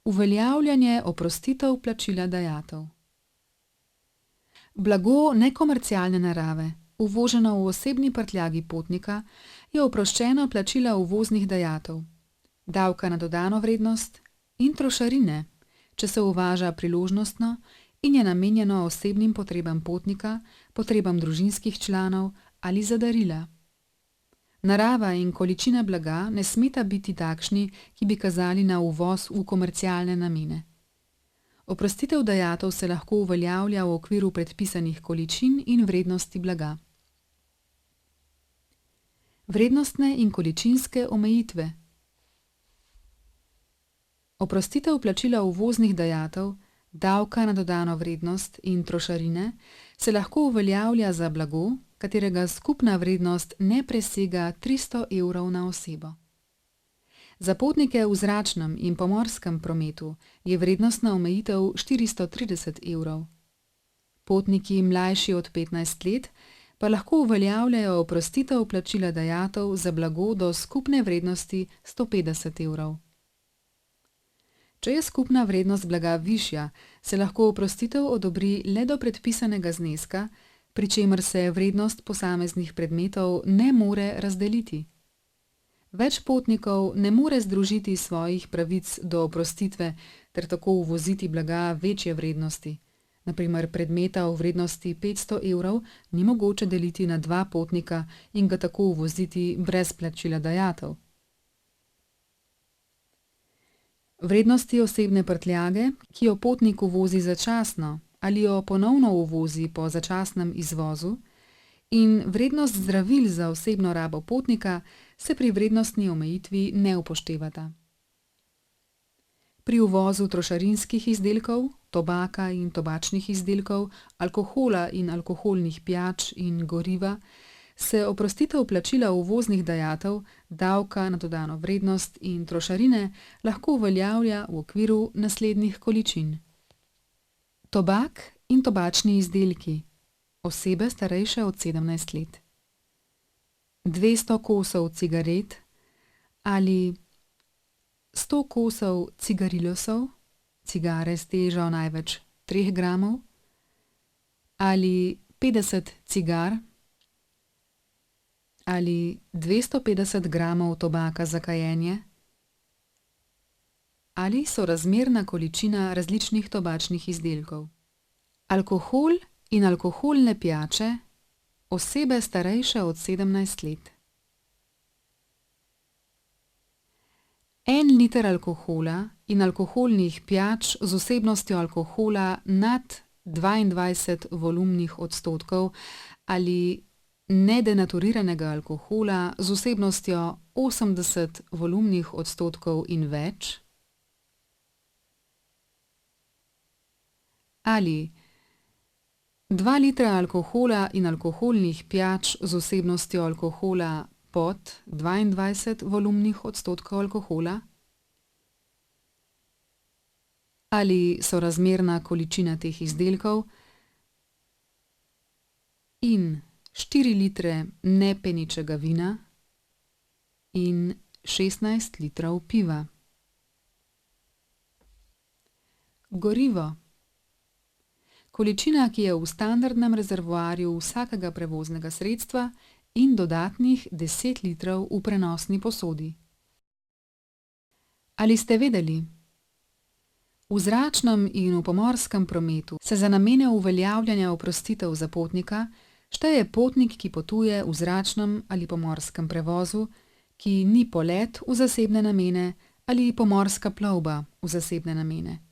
Uveljavljanje oprostitev plačila dajatev. Blago nekomercialne narave, uvoženo v osebni prtljagi potnika, je oproščeno plačila uvoznih dajatev, davka na dodano vrednost in trošarine, če se uvaža priložnostno in je namenjeno osebnim potrebam potnika, potrebam družinskih članov ali za darila. Narava in količina blaga ne smeta biti takšni, ki bi kazali na uvoz v komercialne namene. Oprostitev dajatev se lahko uveljavlja v okviru predpisanih količin in vrednosti blaga. Vrednostne in količinske omejitve. Oprostitev plačila uvoznih dajatev, davka na dodano vrednost in trošarine se lahko uveljavlja za blago, katerega skupna vrednost ne presega 300 evrov na osebo. Za potnike v zračnem in pomorskem prometu je vrednostna omejitev 430 evrov. Potniki mlajši od 15 let pa lahko uveljavljajo oprostitev plačila dajatev za blago do skupne vrednosti 150 evrov. Če je skupna vrednost blaga višja, se lahko oprostitev odobri le do predpisanega zneska, pri čemer se vrednost posameznih predmetov ne more razdeliti. Več potnikov ne more združiti svojih pravic do oprostitve ter tako uvoziti blaga večje vrednosti. Na primer, predmeta v vrednosti 500 evrov ni mogoče deliti na 2 potnika in ga tako uvoziti brez plačila dajatev. Vrednosti osebne prtljage, ki jo potnik uvozi začasno ali jo ponovno uvozi po začasnem izvozu, in vrednost zdravil za osebno rabo potnika se pri vrednostni omejitvi ne upoštevata. Pri uvozu trošarinskih izdelkov, tobaka in tobačnih izdelkov, alkohola in alkoholnih pijač in goriva se oprostitev plačila uvoznih dajatev, davka na dodano vrednost in trošarine lahko uveljavlja v okviru naslednjih količin. Tobak in tobačni izdelki, osebe starejše od 17 let. 200 kosov cigaret ali 100 kosov cigarilosov, cigare s težo največ 3 gramov, ali 50 cigar, ali 250 gramov tobaka za kajenje, ali sorazmerna količina različnih tobačnih izdelkov. Alkohol in alkoholne pijače, osebe starejše od 17 let. 1 liter alkohola in alkoholnih pijač z vsebnostjo alkohola nad 22 volumnih odstotkov ali nedenaturiranega alkohola z vsebnostjo 80 volumnih odstotkov in več, ali 2 litra alkohola in alkoholnih pijač z vsebnostjo alkohola pod 22 volumnih odstotkov alkohola, ali sorazmerna količina teh izdelkov, in 4 litre nepeničega vina in 16 litrov piva. Gorivo. Količina, ki je v standardnem rezervoarju vsakega prevoznega sredstva in dodatnih 10 litrov v prenosni posodi. Ali ste vedeli? V zračnem in v pomorskem prometu se za namene uveljavljanja oprostitev za potnika šteje potnik, ki potuje v zračnem ali pomorskem prevozu, ki ni polet v zasebne namene ali pomorska plovba v zasebne namene.